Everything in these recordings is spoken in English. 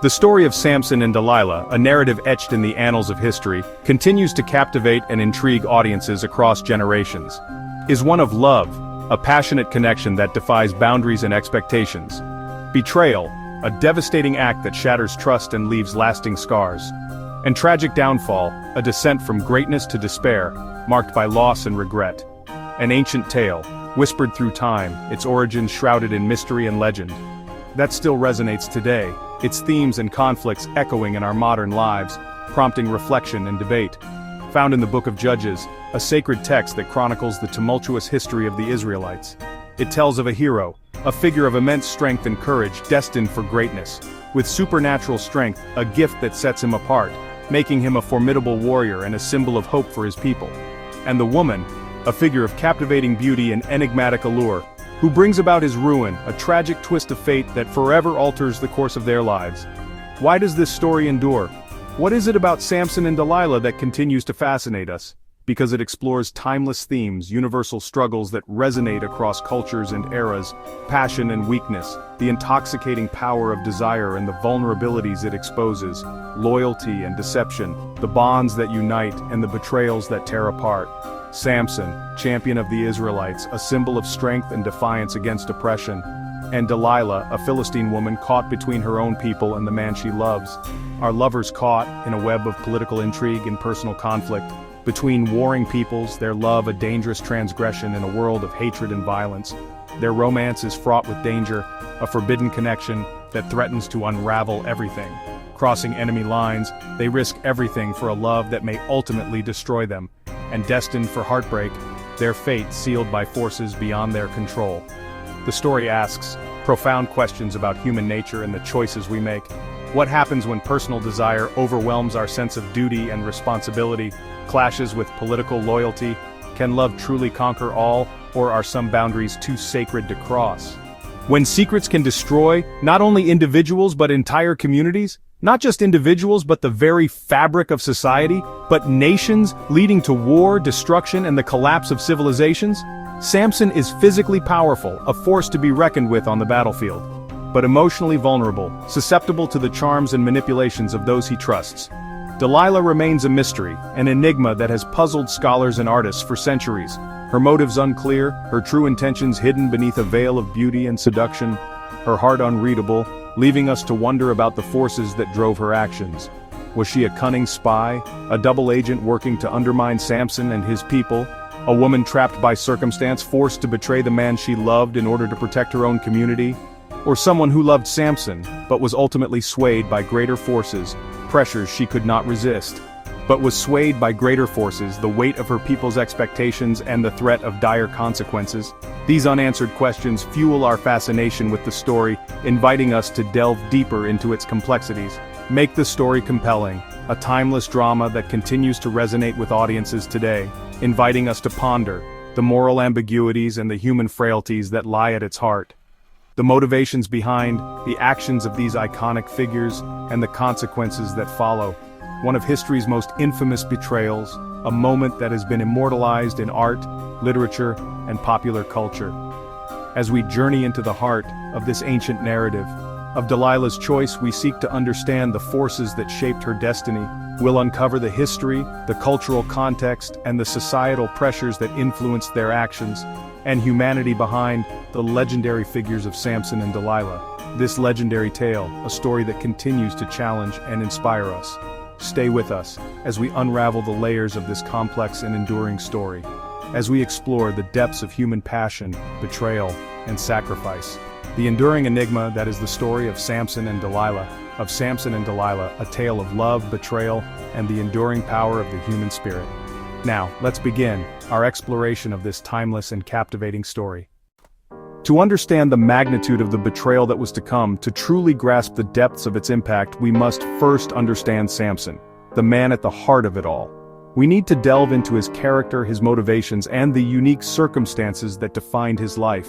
The story of Samson and Delilah, a narrative etched in the annals of history, continues to captivate and intrigue audiences across generations. Is one of love, a passionate connection that defies boundaries and expectations. Betrayal, a devastating act that shatters trust and leaves lasting scars. And tragic downfall, a descent from greatness to despair, marked by loss and regret. An ancient tale, whispered through time, its origins shrouded in mystery and legend. That still resonates today, its themes and conflicts echoing in our modern lives, prompting reflection and debate. Found in the Book of Judges, a sacred text that chronicles the tumultuous history of the Israelites. It tells of a hero, a figure of immense strength and courage destined for greatness. With supernatural strength, a gift that sets him apart, making him a formidable warrior and a symbol of hope for his people. And the woman, a figure of captivating beauty and enigmatic allure, who brings about his ruin, a tragic twist of fate that forever alters the course of their lives. Why does this story endure? What is it about Samson and Delilah that continues to fascinate us? Because it explores timeless themes, universal struggles that resonate across cultures and eras, passion and weakness, the intoxicating power of desire and the vulnerabilities it exposes, loyalty and deception, the bonds that unite and the betrayals that tear apart. Samson, champion of the Israelites, a symbol of strength and defiance against oppression. And Delilah, a Philistine woman caught between her own people and the man she loves. Our lovers caught in a web of political intrigue and personal conflict. Between warring peoples, their love a dangerous transgression in a world of hatred and violence. Their romance is fraught with danger, a forbidden connection that threatens to unravel everything. Crossing enemy lines, they risk everything for a love that may ultimately destroy them. And destined for heartbreak, their fate sealed by forces beyond their control. The story asks profound questions about human nature and the choices we make. What happens when personal desire overwhelms our sense of duty and responsibility, clashes with political loyalty? Can love truly conquer all, or are some boundaries too sacred to cross? When secrets can destroy not only individuals but entire communities, not just individuals but the very fabric of society, but nations, leading to war, destruction, and the collapse of civilizations? Samson is physically powerful, a force to be reckoned with on the battlefield, but emotionally vulnerable, susceptible to the charms and manipulations of those he trusts. Delilah remains a mystery, an enigma that has puzzled scholars and artists for centuries. Her motives unclear, her true intentions hidden beneath a veil of beauty and seduction, her heart unreadable, leaving us to wonder about the forces that drove her actions. Was she a cunning spy, a double agent working to undermine Samson and his people, a woman trapped by circumstance forced to betray the man she loved in order to protect her own community? Or someone who loved Samson, but was ultimately swayed by greater forces, pressures she could not resist, but was swayed by greater forces, the weight of her people's expectations and the threat of dire consequences? These unanswered questions fuel our fascination with the story, inviting us to delve deeper into its complexities. Make the story compelling, a timeless drama that continues to resonate with audiences today, inviting us to ponder the moral ambiguities and the human frailties that lie at its heart. The motivations behind the actions of these iconic figures and the consequences that follow. One of history's most infamous betrayals, a moment that has been immortalized in art, literature, and popular culture. As we journey into the heart of this ancient narrative, of Delilah's choice, we seek to understand the forces that shaped her destiny. We'll uncover the history, the cultural context, and the societal pressures that influenced their actions, and humanity behind the legendary figures of Samson and Delilah. This legendary tale, a story that continues to challenge and inspire us. Stay with us as we unravel the layers of this complex and enduring story, as we explore the depths of human passion, betrayal, and sacrifice. The enduring enigma that is the story of Samson and Delilah, a tale of love, betrayal, and the enduring power of the human spirit. Now, let's begin our exploration of this timeless and captivating story. To understand the magnitude of the betrayal that was to come, to truly grasp the depths of its impact, we must first understand Samson, the man at the heart of it all. We need to delve into his character, his motivations, and the unique circumstances that defined his life.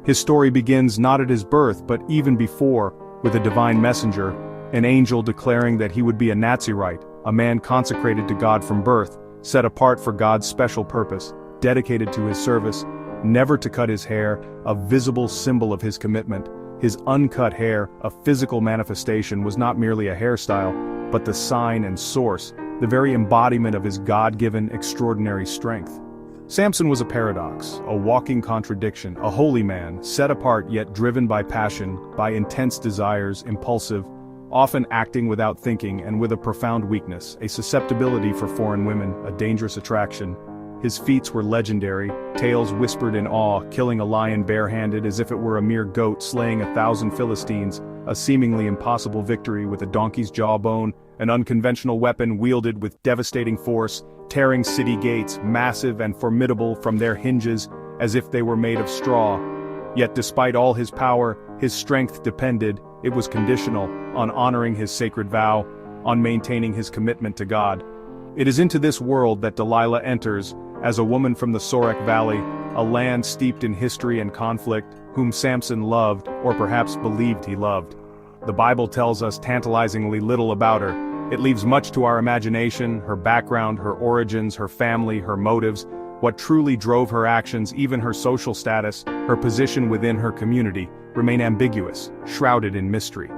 His story begins not at his birth, but even before, with a divine messenger, an angel declaring that he would be a Nazirite, a man consecrated to God from birth, set apart for God's special purpose, dedicated to his service, never to cut his hair, a visible symbol of his commitment. His uncut hair, a physical manifestation, was not merely a hairstyle, but the sign and source, the very embodiment of his God-given extraordinary strength. Samson was a paradox, a walking contradiction, a holy man, set apart yet driven by passion, by intense desires, impulsive, often acting without thinking, and with a profound weakness, a susceptibility for foreign women, a dangerous attraction. His feats were legendary, tales whispered in awe, killing a lion barehanded as if it were a mere goat, slaying 1,000 Philistines, a seemingly impossible victory with a donkey's jawbone, an unconventional weapon wielded with devastating force, tearing city gates, massive and formidable from their hinges, as if they were made of straw. Yet despite all his power, his strength depended, it was conditional, on honoring his sacred vow, on maintaining his commitment to God. It is into this world that Delilah enters, as a woman from the Sorek Valley, a land steeped in history and conflict, whom Samson loved, or perhaps believed he loved. The Bible tells us tantalizingly little about her. It leaves much to our imagination, her background, her origins, her family, her motives, what truly drove her actions, even her social status, her position within her community, remain ambiguous, shrouded in mystery.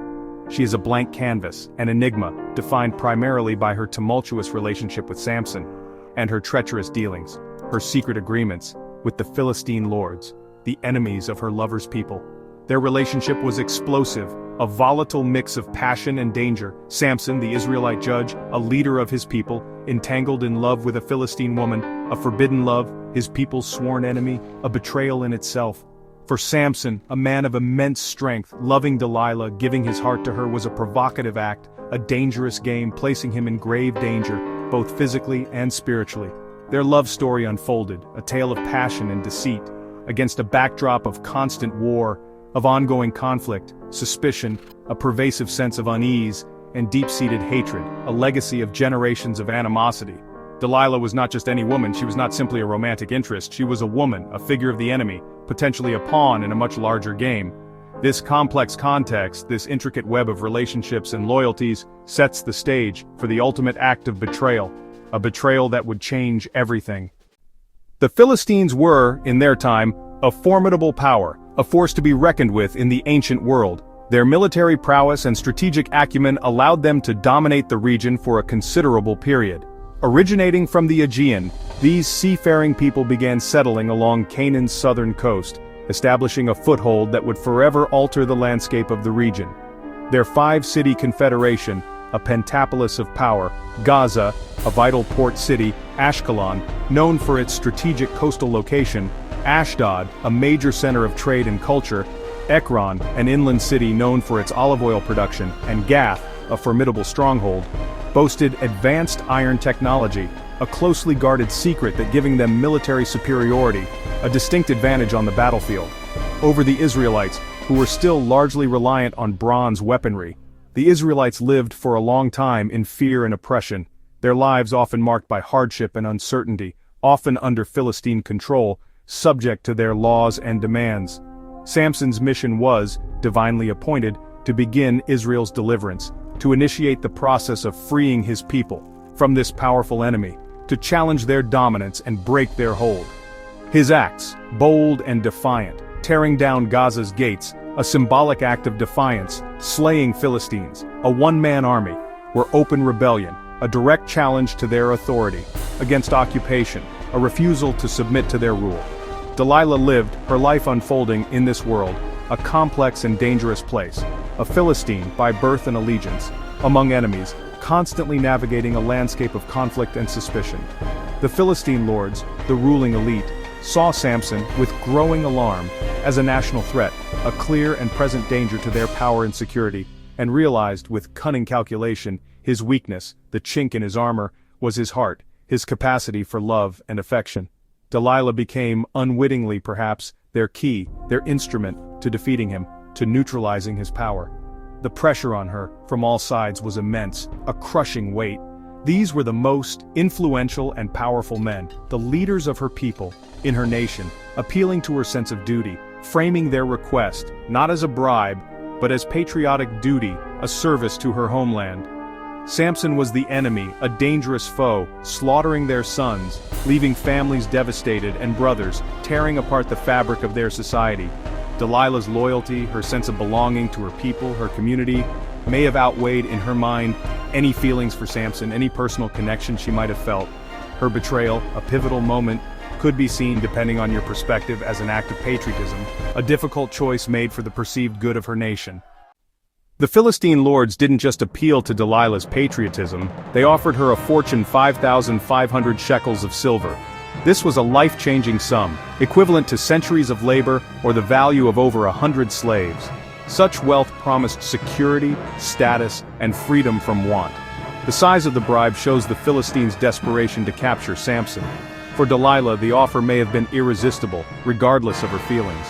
She is a blank canvas, an enigma, defined primarily by her tumultuous relationship with Samson, and her treacherous dealings, her secret agreements, with the Philistine lords, the enemies of her lover's people. Their relationship was explosive, a volatile mix of passion and danger. Samson, the Israelite judge, a leader of his people, entangled in love with a Philistine woman, a forbidden love, his people's sworn enemy, a betrayal in itself. For Samson, a man of immense strength, loving Delilah, giving his heart to her was a provocative act, a dangerous game, placing him in grave danger, both physically and spiritually. Their love story unfolded, a tale of passion and deceit, against a backdrop of constant war, of ongoing conflict, suspicion, a pervasive sense of unease, and deep-seated hatred, a legacy of generations of animosity. Delilah was not just any woman, she was not simply a romantic interest, she was a woman, a figure of the enemy, potentially a pawn in a much larger game. This complex context, this intricate web of relationships and loyalties, sets the stage for the ultimate act of betrayal, a betrayal that would change everything. The Philistines were, in their time, a formidable power, a force to be reckoned with in the ancient world. Their military prowess and strategic acumen allowed them to dominate the region for a considerable period. Originating from the Aegean, these seafaring people began settling along Canaan's southern coast, establishing a foothold that would forever alter the landscape of the region. Their five-city confederation, a pentapolis of power, Gaza, a vital port city, Ashkelon, known for its strategic coastal location, Ashdod, a major center of trade and culture, Ekron, an inland city known for its olive oil production, and Gath, a formidable stronghold, boasted advanced iron technology, a closely guarded secret that giving them military superiority, a distinct advantage on the battlefield, over the Israelites, who were still largely reliant on bronze weaponry. The Israelites lived for a long time in fear and oppression, their lives often marked by hardship and uncertainty, often under Philistine control, subject to their laws and demands. Samson's mission was, divinely appointed, to begin Israel's deliverance, to initiate the process of freeing his people from this powerful enemy, to challenge their dominance and break their hold. His acts, bold and defiant, tearing down Gaza's gates, a symbolic act of defiance, slaying Philistines, a one-man army, were open rebellion, a direct challenge to their authority, against occupation, a refusal to submit to their rule. Delilah lived, her life unfolding in this world, a complex and dangerous place, a Philistine by birth and allegiance, among enemies, constantly navigating a landscape of conflict and suspicion. The Philistine lords, the ruling elite, saw Samson, with growing alarm, as a national threat, a clear and present danger to their power and security, and realized with cunning calculation, his weakness, the chink in his armor, was his heart, his capacity for love and affection. Delilah became, unwittingly perhaps, their key, their instrument, to defeating him, to neutralizing his power. The pressure on her, from all sides, was immense, a crushing weight. These were the most influential and powerful men, the leaders of her people, in her nation, appealing to her sense of duty, framing their request, not as a bribe, but as patriotic duty, a service to her homeland. Samson was the enemy, a dangerous foe, slaughtering their sons, leaving families devastated and brothers, tearing apart the fabric of their society. Delilah's loyalty, her sense of belonging to her people, her community, may have outweighed in her mind any feelings for Samson, any personal connection she might have felt. Her betrayal, a pivotal moment, could be seen, depending on your perspective, as an act of patriotism, a difficult choice made for the perceived good of her nation. The Philistine lords didn't just appeal to Delilah's patriotism, they offered her a fortune, 5,500 shekels of silver. This was a life-changing sum, equivalent to centuries of labor or the value of over 100 slaves. Such wealth promised security, status, and freedom from want. The size of the bribe shows the Philistines' desperation to capture Samson. For Delilah, the offer may have been irresistible, regardless of her feelings.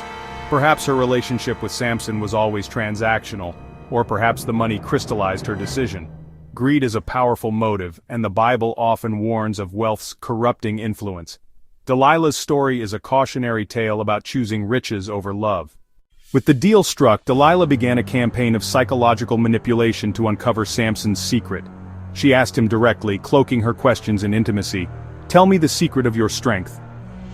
Perhaps her relationship with Samson was always transactional, or perhaps the money crystallized her decision. Greed is a powerful motive, and the Bible often warns of wealth's corrupting influence. Delilah's story is a cautionary tale about choosing riches over love. With the deal struck, Delilah began a campaign of psychological manipulation to uncover Samson's secret. She asked him directly, cloaking her questions in intimacy. "Tell me the secret of your strength."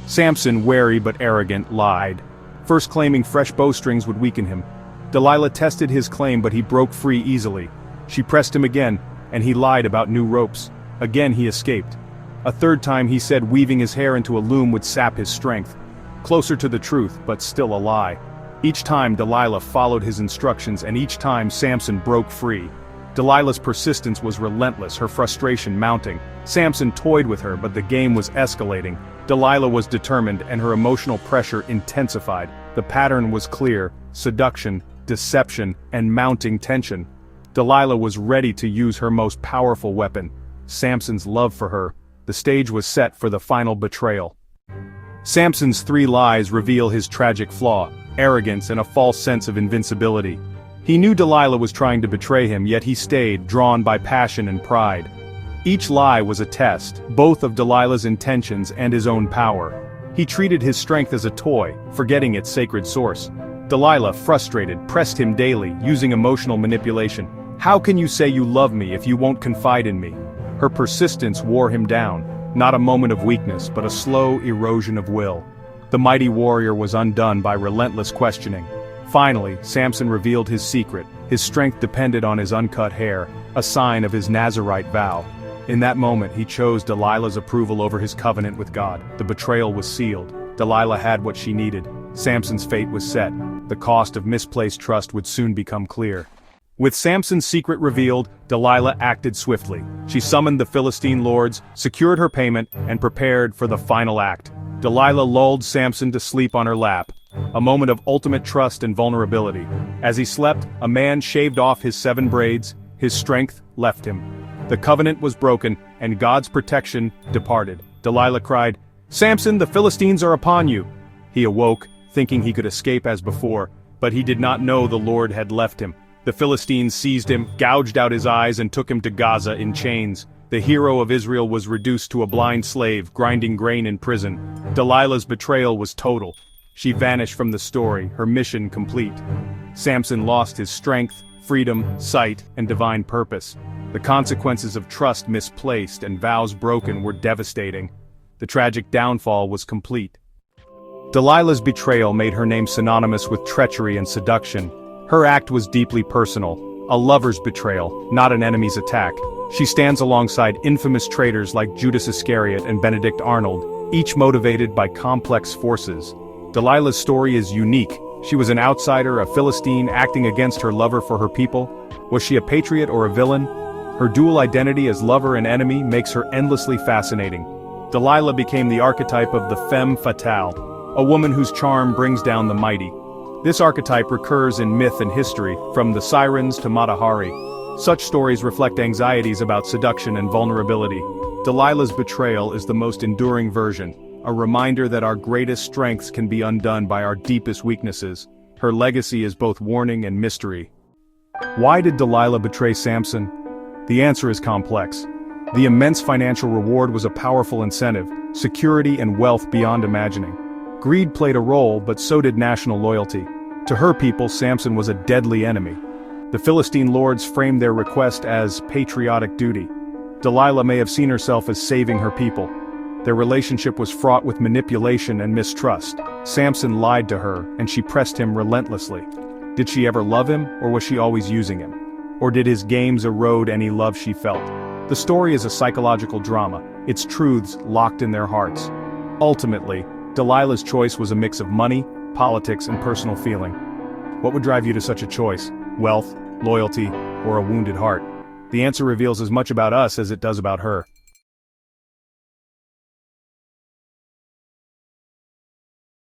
Samson, wary but arrogant, lied, first claiming fresh bowstrings would weaken him. Delilah tested his claim, but he broke free easily. She pressed him again, and he lied about new ropes. Again he escaped. A third time he said weaving his hair into a loom would sap his strength. Closer to the truth, but still a lie. Each time Delilah followed his instructions, and each time Samson broke free. Delilah's persistence was relentless, her frustration mounting. Samson toyed with her, but the game was escalating. Delilah was determined, and her emotional pressure intensified. The pattern was clear: seduction, deception, and mounting tension. Delilah was ready to use her most powerful weapon, Samson's love for her. The stage was set for the final betrayal. Samson's 3 lies reveal his tragic flaw: arrogance and a false sense of invincibility. He knew Delilah was trying to betray him, yet he stayed, drawn by passion and pride. Each lie was a test, both of Delilah's intentions and his own power. He treated his strength as a toy, forgetting its sacred source. Delilah, frustrated, pressed him daily, using emotional manipulation. "How can you say you love me if you won't confide in me?" Her persistence wore him down, not a moment of weakness, but a slow erosion of will. The mighty warrior was undone by relentless questioning. Finally, Samson revealed his secret. His strength depended on his uncut hair, a sign of his Nazirite vow. In that moment, he chose Delilah's approval over his covenant with God. The betrayal was sealed. Delilah had what she needed. Samson's fate was set. The cost of misplaced trust would soon become clear. With Samson's secret revealed, Delilah acted swiftly. She summoned the Philistine lords, secured her payment, and prepared for the final act. Delilah lulled Samson to sleep on her lap, a moment of ultimate trust and vulnerability. As he slept, a man shaved off his 7 braids. His strength left him. The covenant was broken, and God's protection departed. Delilah cried, "Samson, the Philistines are upon you!" He awoke, thinking he could escape as before, but he did not know the Lord had left him. The Philistines seized him, gouged out his eyes, and took him to Gaza in chains. The hero of Israel was reduced to a blind slave, grinding grain in prison. Delilah's betrayal was total. She vanished from the story, her mission complete. Samson lost his strength, freedom, sight, and divine purpose. The consequences of trust misplaced and vows broken were devastating. The tragic downfall was complete. Delilah's betrayal made her name synonymous with treachery and seduction. Her act was deeply personal, a lover's betrayal, not an enemy's attack. She stands alongside infamous traitors like Judas Iscariot and Benedict Arnold, each motivated by complex forces. Delilah's story is unique. She was an outsider, a Philistine acting against her lover for her people. Was she a patriot or a villain? Her dual identity as lover and enemy makes her endlessly fascinating. Delilah became the archetype of the femme fatale, a woman whose charm brings down the mighty. This archetype recurs in myth and history, from the sirens to Mata Hari. Such stories reflect anxieties about seduction and vulnerability. Delilah's betrayal is the most enduring version, a reminder that our greatest strengths can be undone by our deepest weaknesses. Her legacy is both warning and mystery. Why did Delilah betray Samson? The answer is complex. The immense financial reward was a powerful incentive, security and wealth beyond imagining. Greed played a role, but so did national loyalty. To her people, Samson was a deadly enemy. The Philistine lords framed their request as patriotic duty. Delilah may have seen herself as saving her people. Their relationship was fraught with manipulation and mistrust. Samson lied to her, and she pressed him relentlessly. Did she ever love him, or was she always using him? Or did his games erode any love she felt? The story is a psychological drama, its truths locked in their hearts. Ultimately, Delilah's choice was a mix of money, politics, and personal feeling. What would drive you to such a choice? Wealth, loyalty, or a wounded heart? The answer reveals as much about us as it does about her.